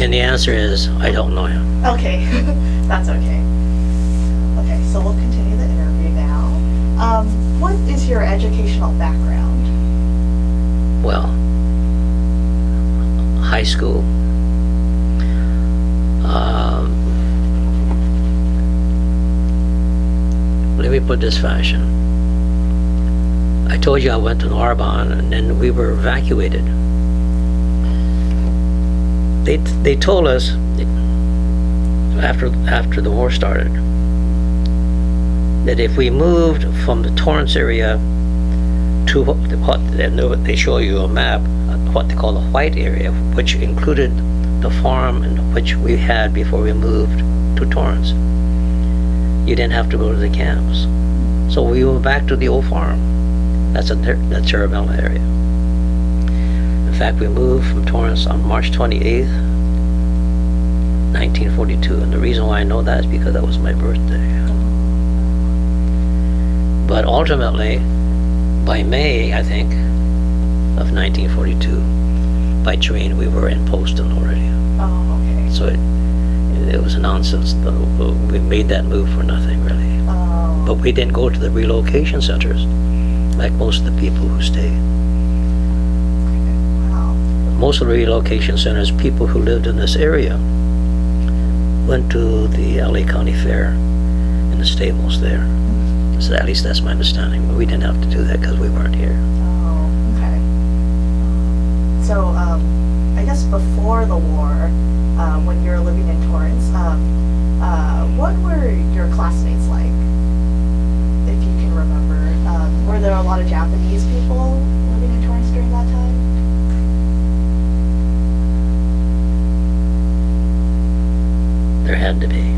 And the answer is, I don't know him. Okay, that's okay. Okay, so we'll continue the interview now. What is your educational background? Well, high school. Let me put this fashion. I told you I went to Narbonne, and then we were evacuated. They told us after the war started that if we moved from the Torrance area to what they show you a map, what they call the white area, which included the farm in which we had before we moved to Torrance. You didn't have to go to the camps. So we went back to the old farm. That's the Terabella area. In fact, we moved from Torrance on March 28th, 1942. And the reason why I know that is because that was my birthday. But ultimately, by May, I think, of 1942, by train, we were in Poston already. Oh, okay. So it was nonsense. We made that move for nothing, really. Oh. But we didn't go to the relocation centers like most of the people who stayed. Wow. Most of the relocation centers, people who lived in this area went to the LA County Fair and the stables there. So at least that's my understanding. But we didn't have to do that because we weren't here. Oh, okay. So, I guess before the war, when you were living in Torrance, what were your classmates like, if you can remember? Were there a lot of Japanese people living in Torrance during that time? There had to be.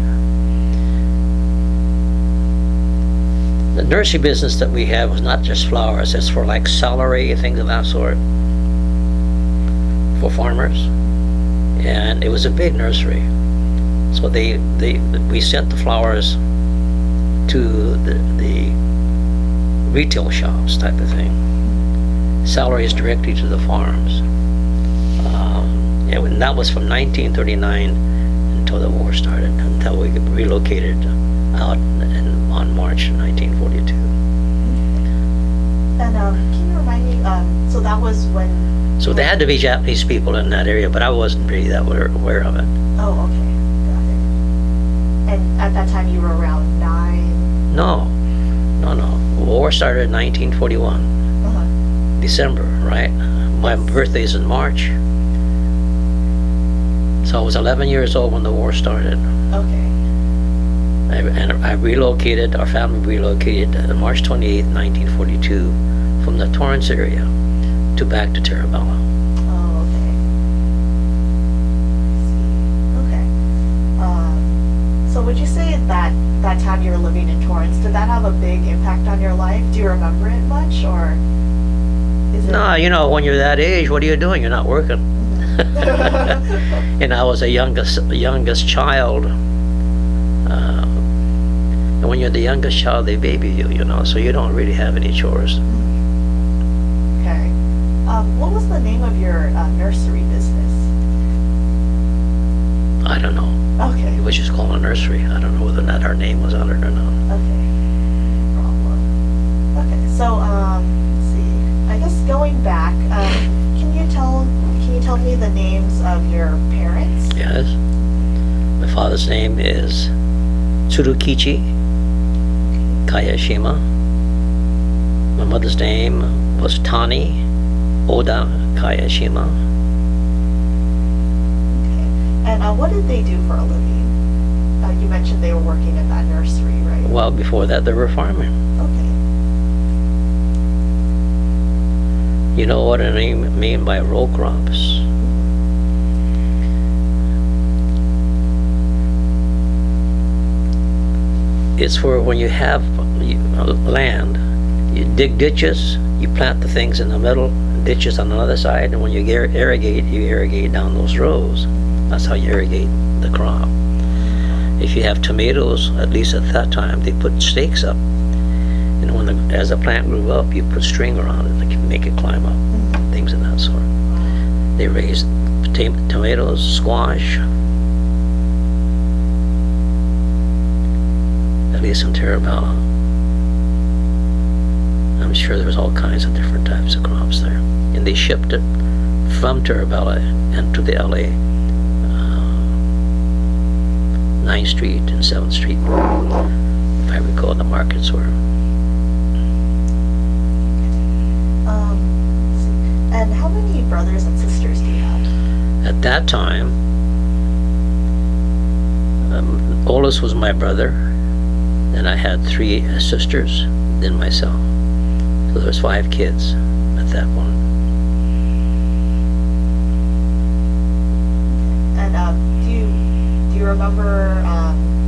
The nursery business that we had was not just flowers, it's for like celery and things of that sort, for farmers. And it was a big nursery. So we sent the flowers to the retail shops type of thing. Salaries directly to the farms. And that was from 1939 until the war started, until we relocated out on March 1942. And can you remind me, so that was when... So there had to be Japanese people in that area, but I wasn't really that aware of it. Oh, okay. Got it. And at that time you were around 9? No. The war started in 1941, Uh-huh. December, right? My birthday's in March. So I was 11 years old when the war started. Okay. I relocated, our family relocated March 28th, 1942, from the Torrance area to back to Terabella. Oh, okay. Okay. So would you say that time you were living in Torrance, did that have a big impact on your life? Do you remember it much, or is it... No, when you're that age, what are you doing? You're not working. And I was the youngest child. And when you're the youngest child, they baby you, so you don't really have any chores. Okay. What was the name of your nursery business? I don't know. Okay. It was just called a nursery. I don't know whether or not our name was on it or not. Okay. No problem. Okay. So, let's see. I guess going back, can you tell me the names of your parents? Yes. My father's name is Tsurukichi Kayashima. My mother's name was Tani Oda Kayashima. Okay. And what did they do for a living? You mentioned they were working in that nursery, right? Well, before that, they were farming. Okay. You know what I mean by row crops? It's for when you have land, you dig ditches, you plant the things in the middle, ditches on the other side, and when you irrigate down those rows. That's how you irrigate the crop. If you have tomatoes, at least at that time, they put stakes up. And as the plant grew up, you put string around it to make it climb up, things of that sort. They raised tomatoes, squash. At least in Terabella. I'm sure there was all kinds of different types of crops there. And they shipped it from Terabella into the LA 9th Street and 7th Street, if I recall, the markets were. Let's see. And how many brothers and sisters do you have? At that time, oldest was my brother, then I had 3 sisters, then myself. So there was 5 kids at that point. And do you remember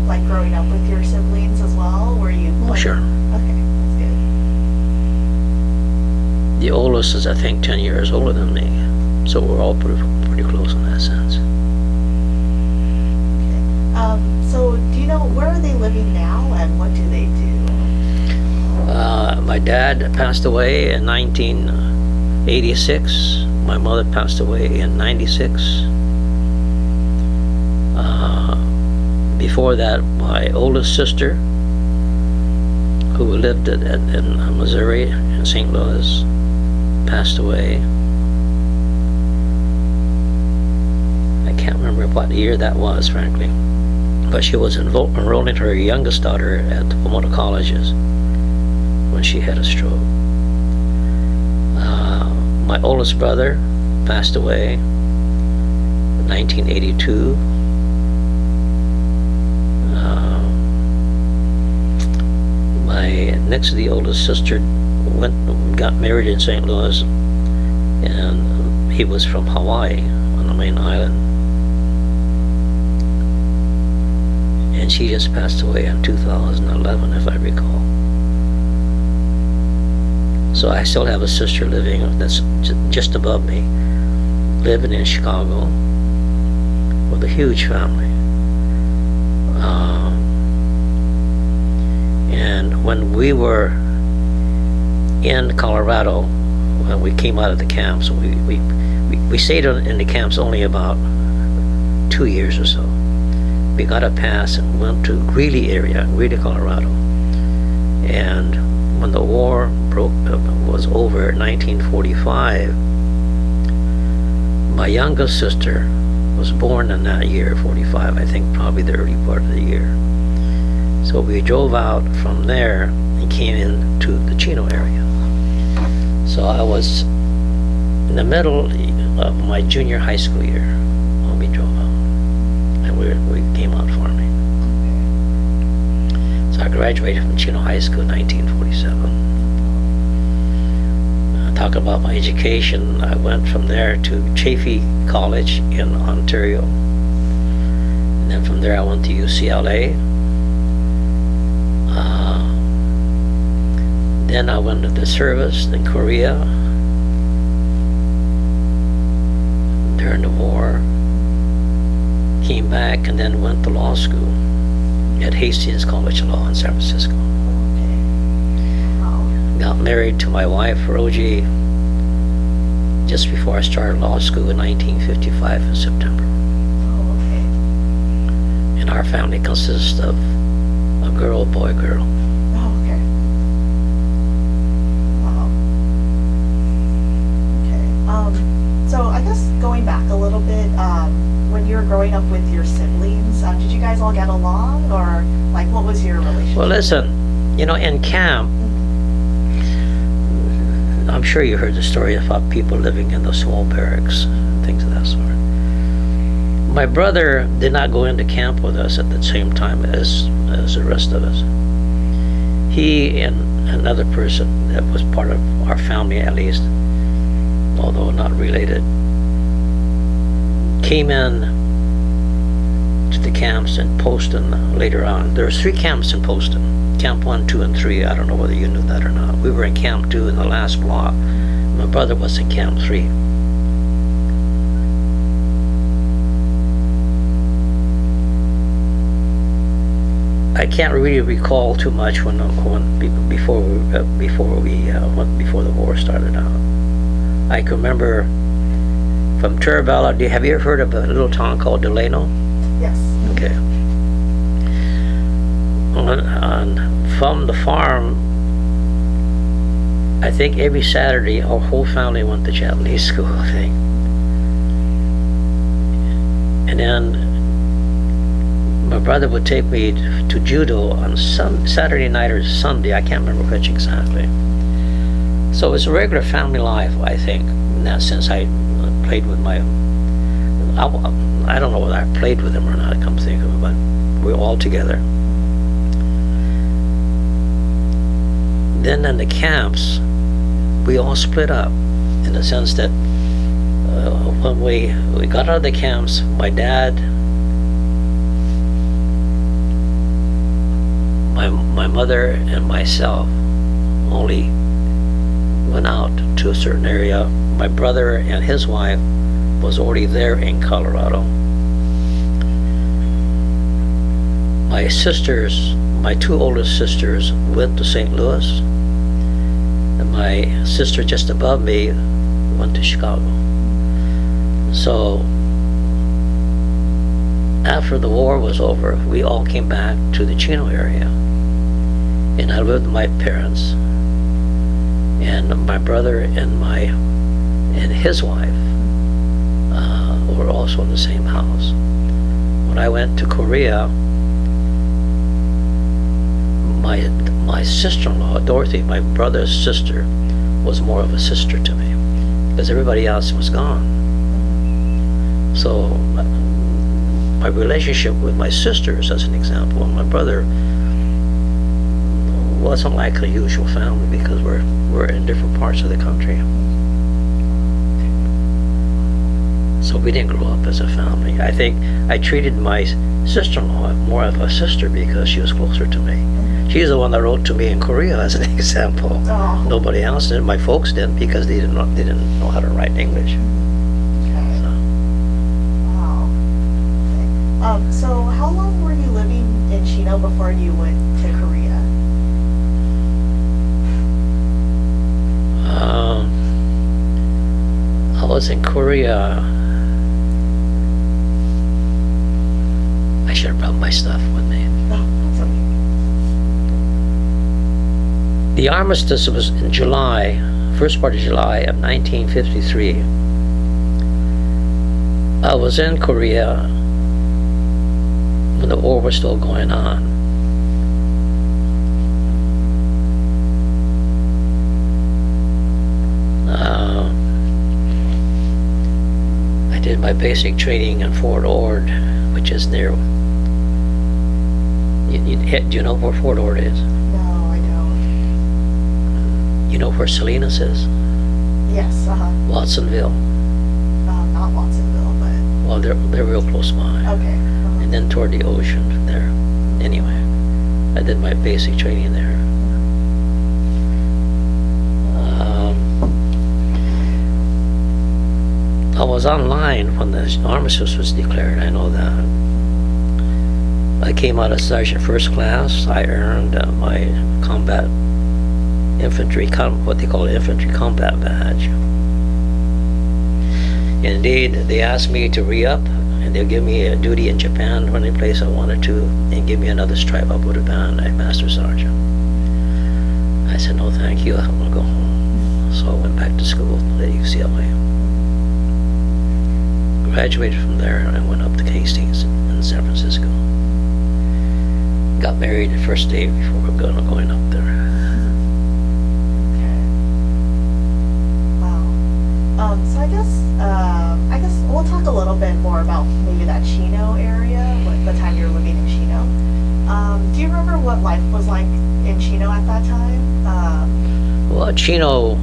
like growing up with your siblings as well? Were you? Oh, sure. Okay, that's good. The oldest is, I think, 10 years older than me, so we're all pretty close in that sense. Okay. So do you know where are they living now, and what do they do? My dad passed away in 1986. My mother passed away in 96. Before that, my oldest sister, who lived in Missouri, in St. Louis, passed away. I can't remember what year that was, frankly. But she was enrolling her youngest daughter at Pomona Colleges when she had a stroke. My oldest brother passed away in 1982. My next to the oldest sister got married in St. Louis, and he was from Hawaii on the main island. And she just passed away in 2011, if I recall. So I still have a sister living that's just above me, living in Chicago with a huge family. And when we were in Colorado, when we came out of the camps, we stayed in the camps only about 2 years or so. We got a pass and went to Greeley area, Greeley, Colorado. And when the war was over in 1945, my youngest sister was born in that year, 45, I think probably the early part of the year. So we drove out from there and came into the Chino area. So I was in the middle of my junior high school year when we drove out, and we came out farming. So I graduated from Chino High School in 1947. Talk about my education, I went from there to Chaffey College in Ontario. And then from there I went to UCLA. Then I went to the service in Korea during the war. Came back and then went to law school at Hastings College of Law in San Francisco. Okay. Wow. Got married to my wife, Rogie, just before I started law school in 1955 in September. Oh, okay. And our family consists of a girl, boy, girl. Oh, okay. Wow. Okay. So I guess going back a little bit, when you were growing up with your siblings, did you guys all get along, or like what was your relationship? Well, listen, in camp, I'm sure you heard the story about people living in those small barracks and things of that sort. My brother did not go into camp with us at the same time as the rest of us. He and another person that was part of our family, at least, although not related, came in to the camps in Poston later on. There were 3 camps in Poston. Camp 1, 2, and 3. I don't know whether you knew that or not. We were in Camp 2 in the last block. My brother was in Camp 3. I can't really recall too much before the war started out. I can remember from Terravella, have you ever heard of a little town called Delano? Yes. Okay. From the farm, I think every Saturday our whole family went to Japanese school, I think. And then my brother would take me to judo on some Saturday night or Sunday, I can't remember which exactly. So it's a regular family life, I think, in that sense. I played with I don't know whether I played with him or not, come to think of it, but we were all together. Then in the camps, we all split up in the sense that when we got out of the camps, my dad, my mother, and myself only went out to a certain area. My brother and his wife was already there in Colorado. My sisters, my two oldest sisters, went to St. Louis, and my sister just above me went to Chicago. So after the war was over, we all came back to the Chino area, and I lived with my parents, and my brother and his wife were also in the same house. When I went to Korea, my sister-in-law, Dorothy, my brother's sister, was more of a sister to me because everybody else was gone. So my relationship with my sisters, as an example, and my brother wasn't like a usual family because we're in different parts of the country. So we didn't grow up as a family. I think I treated my sister-in-law more of a sister because she was closer to me. She's the one that wrote to me in Korea, as an example. Oh. Nobody else did. My folks didn't because they didn't know how to write English. Okay. So, Wow. Okay. So how long were you living in Chino before you went to Korea? I was in Korea. I should have brought my stuff with me. Oh, that's okay. The armistice was in July, first part of July of 1953. I was in Korea when the war was still going on. I did my basic training in Fort Ord, which is near. Do you know where Fort Ord is? No, I don't. You know where Salinas is? Yes, Watsonville. not Watsonville, but Well, they're real close by. okay. And then toward the ocean there. Anyway, I did my basic training there. I was online when the armistice was declared, I know that. I came out of Sergeant First Class. I earned my combat infantry, what they call infantry combat badge. Indeed, they asked me to re-up, and they'll give me a duty in Japan, any place I wanted to, and give me another stripe up with a band at Master Sergeant. I said, no thank you, I'm gonna go home. So I went back to school at UCLA. Graduated from there, and I went up to Hastings in San Francisco. Got married the first day before going up there. Okay. Wow. So I guess we'll talk a little bit more about maybe that Chino area, like the time you were living in Chino. Do you remember what life was like in Chino at that time? Well, Chino,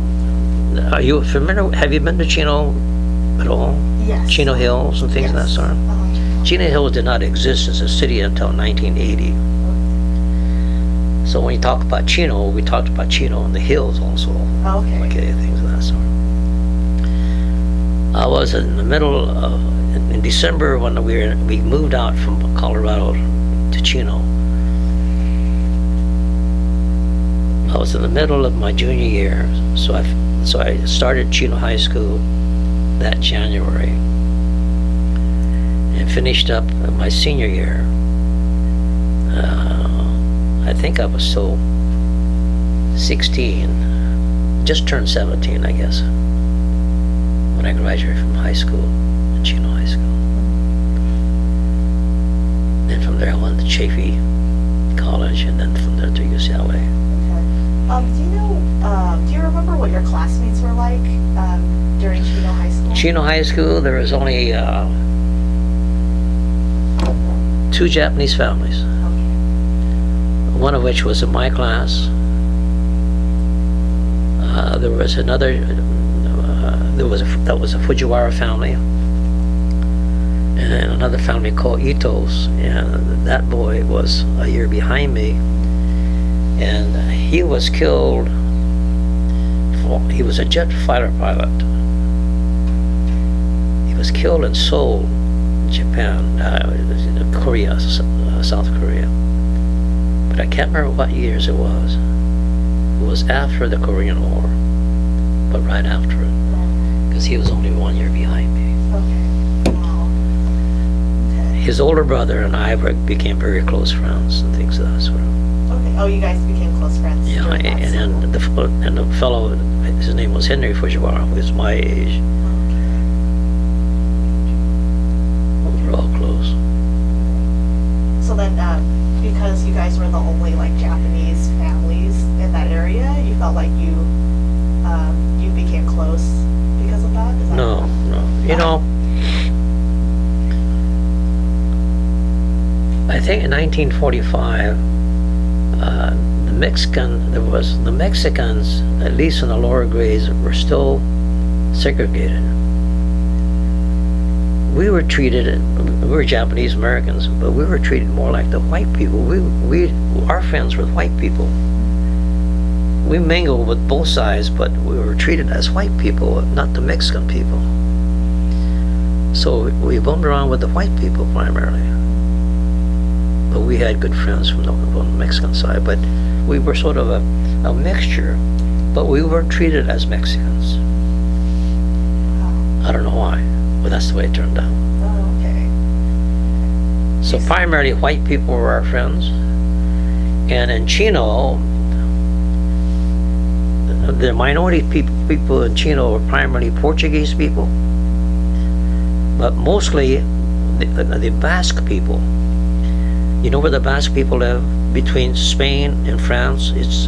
are you familiar? Have you been to Chino at all? Yes. Chino Hills and things of that Yes. sort? Chino Hills did not exist as a city until 1980. So when you talk about Chino, we talked about Chino and the hills also. Okay. Like things of that sort. I was in the middle of, in December when we moved out from Colorado to Chino. I was in the middle of my junior year, so I started Chino High School that January and finished up my senior year. I think I was still 16, just turned 17, I guess, when I graduated from high school, Chino High School. Then from there I went to Chaffey College, and then from there to UCLA. Okay. Do you remember what your classmates were like during Chino High School? Chino High School, there was only 2 Japanese families, Okay. one of which was in my class. There was another, that was a Fujiwara family, and another family called Ito's, and that boy was a year behind me, and he was killed. He was a jet fighter pilot. He was killed in Seoul, Japan, Korea, South Korea. But I can't remember what years it was. It was after the Korean War, but right after it, because he was only 1 year behind me. Okay. Wow. Okay. His older brother and I became very close friends and things of that sort. Okay. Oh, you guys became close friends. Yeah, during that and school. the fellow, his name was Henry Fujiwara, who was my age. We were all close. So then, because you guys were the only like Japanese families in that area, you felt like you became close because of that? Is that No. You know, I think in 1945, the Mexicans, at least in the lower grades, were still segregated. We were Japanese Americans, but we were treated more like the white people. Our friends were white people. We mingled with both sides, but we were treated as white people, not the Mexican people. So we bummed around with the white people primarily. But we had good friends from the Mexican side, but we were sort of a mixture, but we weren't treated as Mexicans. I don't know why, but that's the way it turned out. Oh, okay. So primarily white people were our friends, and in Chino, the minority people in Chino were primarily Portuguese people, but mostly the Basque people. You know where the Basque people live? Between Spain and France, it's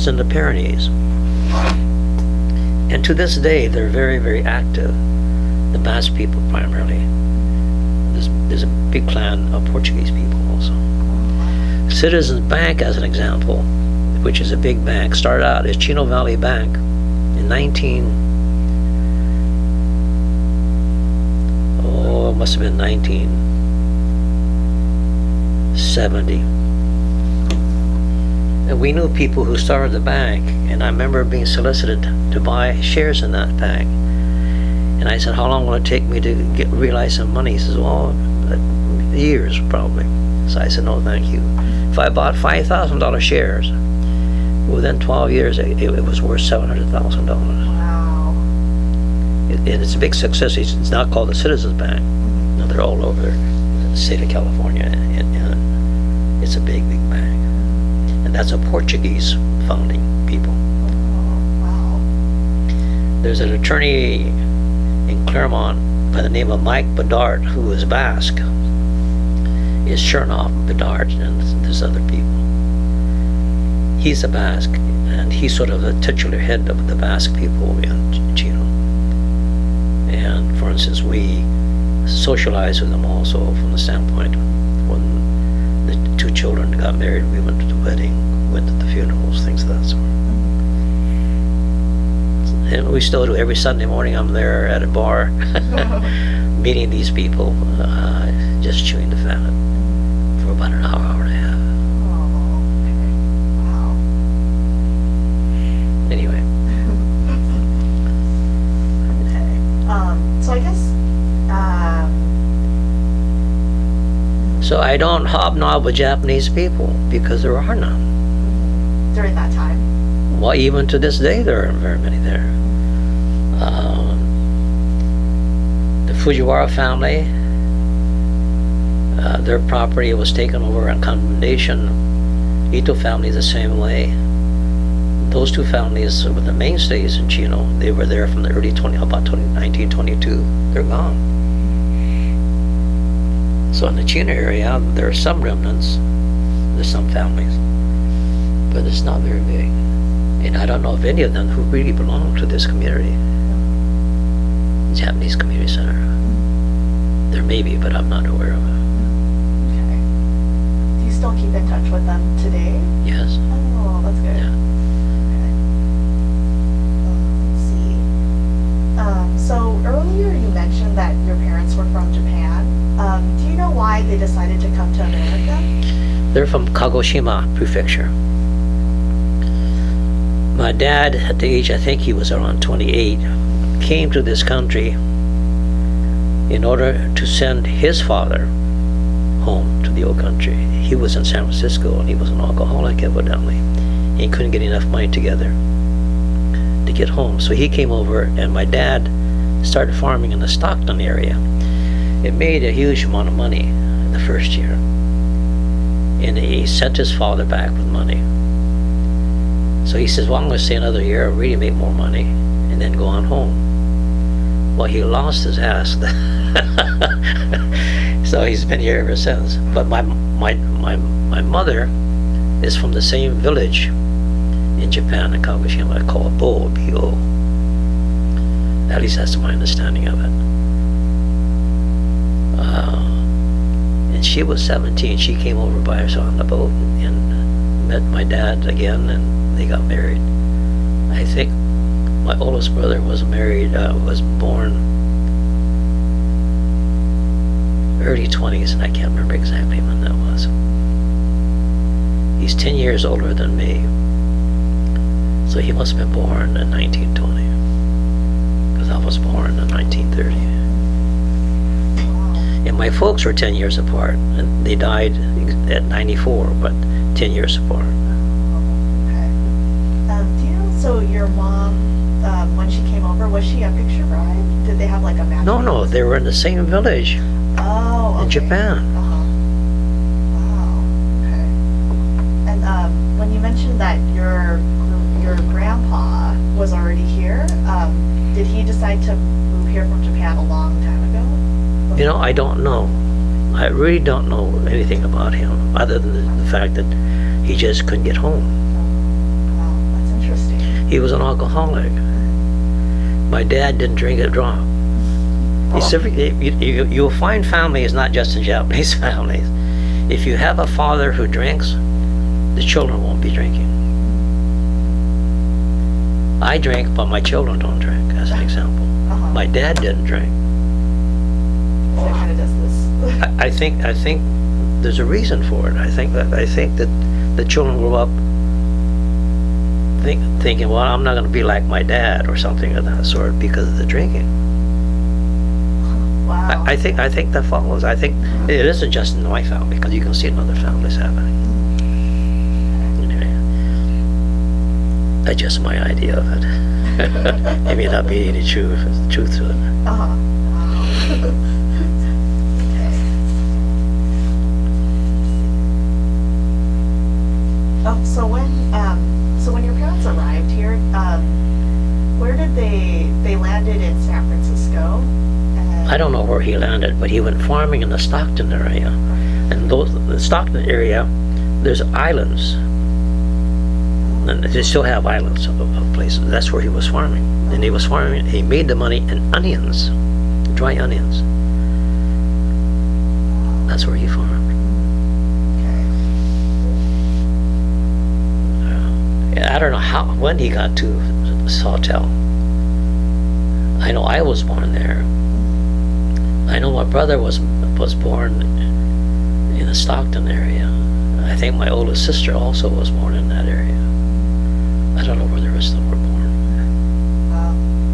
in the Pyrenees. And to this day, they're very, very active. The Basque people primarily. There's a big clan of Portuguese people also. Citizens Bank, as an example, which is a big bank, started out as Chino Valley Bank in it must have been 1970. And we knew people who started the bank, and I remember being solicited to buy shares in that bank. And I said, how long will it take me to realize some money? He says, well, years probably. So I said, no, thank you. If I bought $5,000 shares, within 12 years, it was worth $700,000. Wow. And it's a big success. It's now called the Citizens Bank. Now they're all over the state of California, and it's a big, big bank. And that's a Portuguese founding people. Oh, wow. There's an attorney in Claremont by the name of Mike Bedard, who is Basque. Is Chernoff, Bedard, and there's other people. He's a Basque, and he's sort of the titular head of the Basque people in Chino. And for instance, we socialized with them also from the standpoint when the 2 children got married, we went to the wedding, went to the funerals, things of that sort. And we still do. Every Sunday morning I'm there at a bar meeting these people, just chewing the fat for about an hour and a half. Anyway. Okay. So I guess. So I don't hobnob with Japanese people because there are none. During that time. Well, even to this day, there aren't very many there. Fujiwara family, their property was taken over on condemnation. Ito family the same way. Those two families were the mainstays in Chino. They were there from the early 1922. They're gone. So in the Chino area, there are some remnants. There's some families, but it's not very big. And I don't know of any of them who really belong to this community, Japanese Community Center. There may be, but I'm not aware of it. Okay. Do you still keep in touch with them today? Yes. Oh, that's good. Yeah. Let's see. So earlier you mentioned that your parents were from Japan. Do you know why they decided to come to America? They're from Kayashima Prefecture. My dad, at the age, I think he was around 28, came to this country in order to send his father home to the old country. He was in San Francisco and he was an alcoholic evidently. He couldn't get enough money together to get home. So he came over and my dad started farming in the Stockton area. It made a huge amount of money in the first year. And he sent his father back with money. So he says, well, I'm going to stay another year, really make more money, and then go on home. Well, he lost his ass. So he's been here ever since. But my mother is from the same village in Japan, in Kayashima, called Bo, B-O. At least that's my understanding of it. And she was 17. She came over by herself on the boat and met my dad again, and they got married. I think my oldest brother was born early 20s, and I can't remember exactly when that was. He's 10 years older than me, so he must have been born in 1920, because I was born in 1930. And my folks were 10 years apart, and they died at 94, but 10 years apart. Okay. Do you know, so your mom, when she came over, was she a picture bride? Did they have like a match? No, they were in the same village in Japan. Wow. Okay. And when you mentioned that your grandpa was already here, did he decide to move here from Japan a long time ago? You know, I don't know. I really don't know anything about him, other than the fact that he just couldn't get home. Wow, that's interesting. He was an alcoholic. My dad didn't drink a drop. You'll find families, not just in Japanese families. If you have a father who drinks, the children won't be drinking. I drink, but my children don't drink, as an example. My dad didn't drink. So it kind of does this. I think there's a reason for it. I think that the children grow up thinking, well, I'm not going to be like my dad or something of that sort because of the drinking. Wow. I think that follows. I think it isn't just in my family, because you can see it in other families happening. Anyway, that's just my idea of it. There may not be any truth to it. Wow. So when your parents arrived here, where did they landed in San Francisco? I don't know where he landed, but he went farming in the Stockton area, and the Stockton area, there's islands, and they still have islands of places. That's where he was farming, and he was farming. He made the money in onions, dry onions. That's where he farmed. I don't know when he got to Sawtell. I know I was born there. I know my brother was born in the Stockton area. I think my oldest sister also was born in that area. I don't know where the rest of them were born.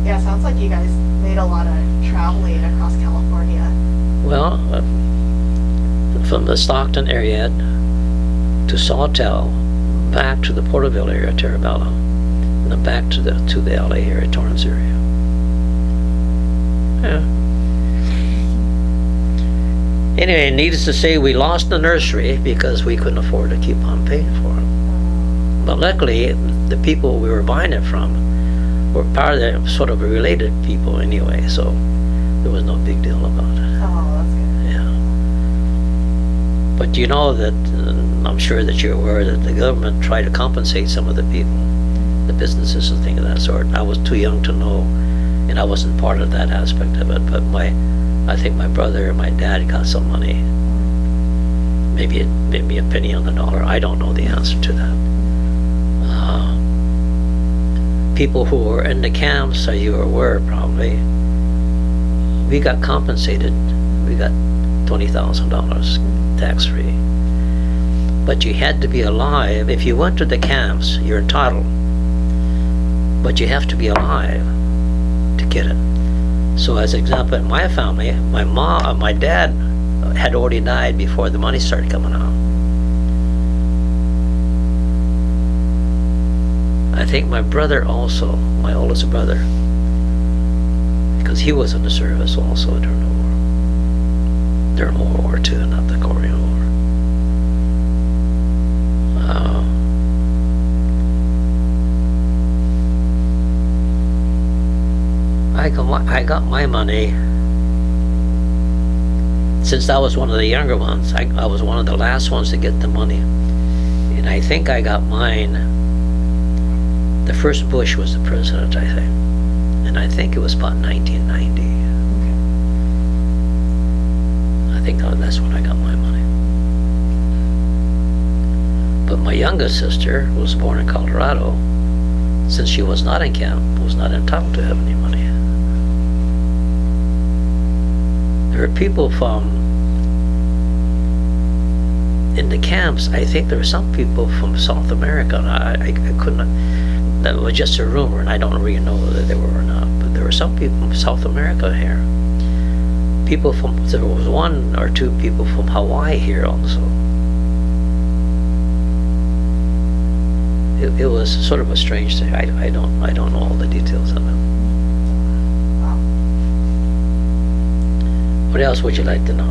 Yeah, sounds like you guys made a lot of traveling across California. Well, from the Stockton area to Sawtell, back to the Porterville area, Terabella, and then back to the LA area, Torrance area. Yeah. Anyway, needless to say, we lost the nursery because we couldn't afford to keep on paying for it. But luckily, the people we were buying it from were part of the sort of related people anyway, so there was no big deal about it. Oh, that's good. Yeah. But you know that, I'm sure that you're aware that the government tried to compensate some of the people, the businesses and things of that sort. I was too young to know, and I wasn't part of that aspect of it, but I think my brother and my dad got some money. Maybe a penny on the dollar. I don't know the answer to that. People who were in the camps, so you were aware probably, we got compensated. We got $20,000 tax-free. But you had to be alive. If you went to the camps, you're entitled. But you have to be alive to get it. So as an example, in my family, my dad had already died before the money started coming out. I think my brother also, my oldest brother, because he was in the service also during the war. During World War II, not the Korean War. I got my money, since I was one of the younger ones, I was one of the last ones to get the money. And I think I got mine, the first Bush was the president, I think. And I think it was about 1990. I think that's when I got my money. But my youngest sister, who was born in Colorado, since she was not in camp, was not entitled to have any money. There are people from, in the camps, I think there were some people from South America, and I couldn't, that was just a rumor, and I don't really know whether they were or not, but there were some people from South America here. People from, there was one or two people from Hawaii here also. It was sort of a strange thing. I don't know all the details of it. What else would you like to know?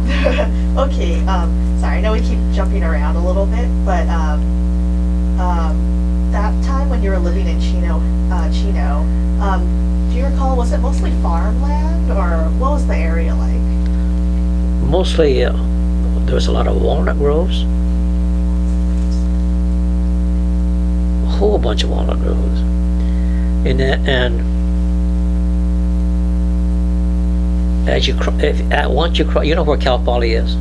Okay, sorry, I know we keep jumping around a little bit, but that time when you were living in Chino, do you recall, was it mostly farmland, or what was the area like? Mostly, there was a lot of walnut groves. A whole bunch of walnut groves. And as you once you cross, you know where Cal Poly is?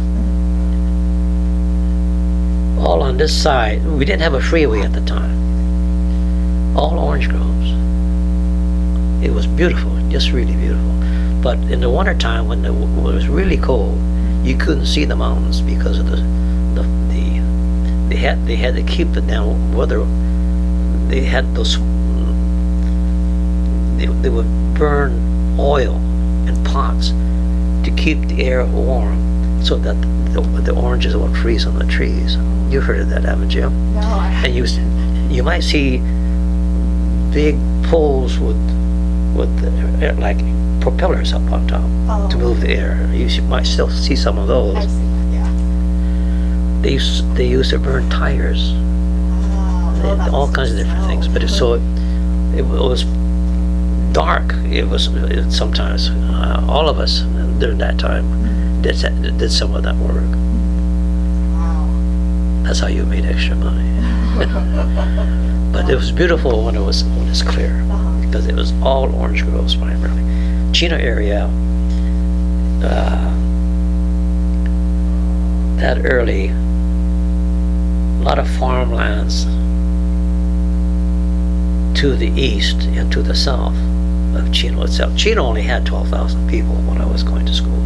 All on this side, we didn't have a freeway at the time. All orange groves. It was beautiful, just really beautiful. But in the wintertime, when it was really cold, you couldn't see the mountains because of they had to keep it down. Whether they had those, they would burn oil in pots to keep the air warm, so that the oranges would freeze on the trees. You heard of that, haven't you? No, I And you might see big poles with like propellers up on top to move the air. You might still see some of those. I've seen that, yeah. They used to burn tires, all kinds of different things. But it was dark. It was sometimes all of us during that time did some of that work. Wow. That's how you made extra money. But it was beautiful when it's clear, because it was all orange groves primarily. Chino area, that early, a lot of farmlands to the east and to the south of Chino itself. Chino only had 12,000 people when I was going to school.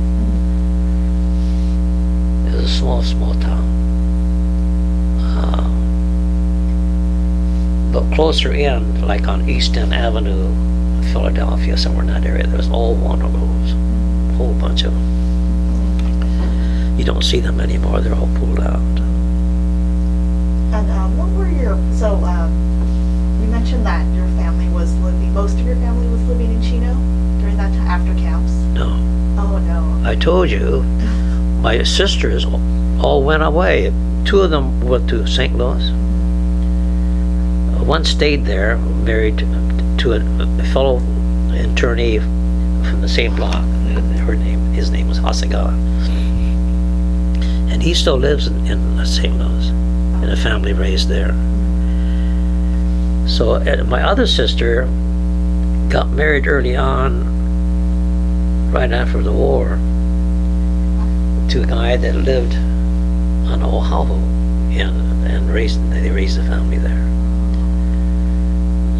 It was a small town. But closer in, like on East End Avenue, Philadelphia, somewhere in that area, there's all walnut groves. A whole bunch of them. You don't see them anymore, they're all pulled out. And what were your, so you mentioned that your family was living, most of your family was living in Chino during that time, after camps? No. Oh, no. I told you, my sisters all went away. Two of them went to St. Louis. One stayed there, married to a fellow internee from the same block. His name was Hasegawa. And he still lives in St. Louis, and a family raised there. So my other sister got married early on, right after the war, to a guy that lived on Oahu, and they raised a family there.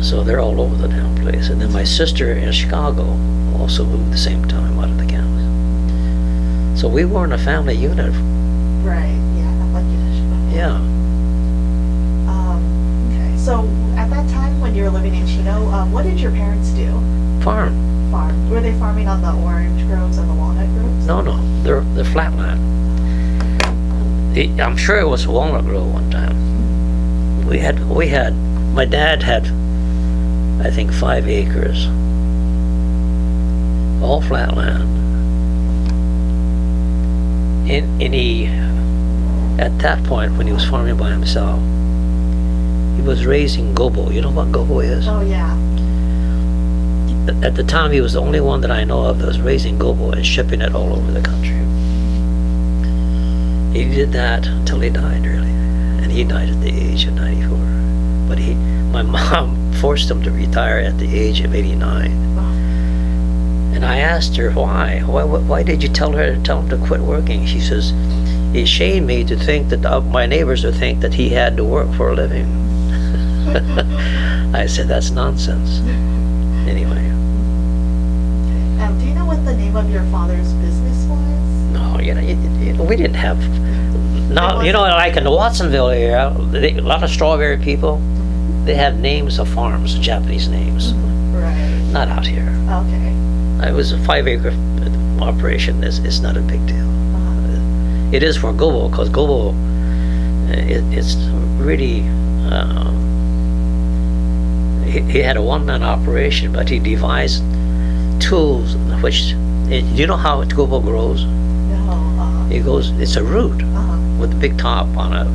So they're all over the damn place. And then my sister in Chicago also moved at the same time out of the campus. So we weren't a family unit. Right, yeah, not like Kayashima. Yeah. Okay, so at that time when you were living in Chino, what did your parents do? Farm. Farm. Were they farming on the orange groves and the walnut groves? No, they're flatland. I'm sure it was a walnut grove one time. My dad had, I think, 5 acres, all flatland. And he, at that point, when he was farming by himself, he was raising gobo. You know what gobo is? Oh, yeah. At the time, he was the only one that I know of that was raising gobo and shipping it all over the country. He did that until he died, really. And he died at the age of 94. But my mom forced him to retire at the age of 89. And I asked her why. Why did you tell him to quit working? She says, it shamed me to think that my neighbors would think that he had to work for a living. I said, that's nonsense. Anyway. Okay. Do you know what the name of your father's business was? No, we didn't have. No, like in the Watsonville area, a lot of strawberry people, they have names of farms, Japanese names. Right. Not out here. Okay. It was a 5-acre operation. It's not a big deal. It is for gobo, because gobo, it's really. He had a one-man operation, but he devised tools which. You know how gobo grows? No. It's a root with a big top on it.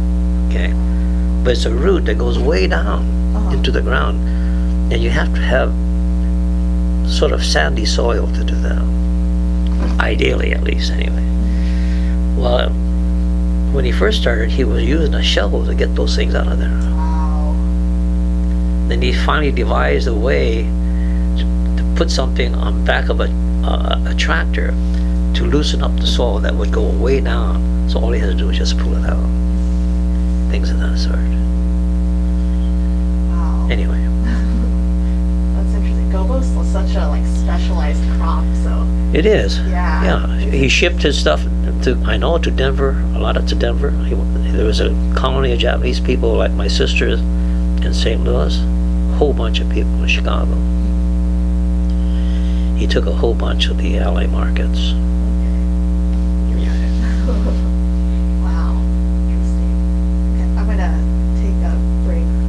Okay, but it's a root that goes way down into the ground, and you have to have sort of sandy soil to do that. Ideally, at least, anyway. Well, when he first started, he was using a shovel to get those things out of there. Wow. Then he finally devised a way to put something on back of a tractor to loosen up the soil that would go way down. So all he had to do was just pull it out. Things of that sort. Wow. Anyway. That's interesting. Gobo's such a specialized crop, so. It is. Yeah. Yeah. He shipped his stuff to Denver, a lot to Denver. There was a colony of Japanese people like my sisters in St. Louis, a whole bunch of people in Chicago. He took a whole bunch of the LA markets.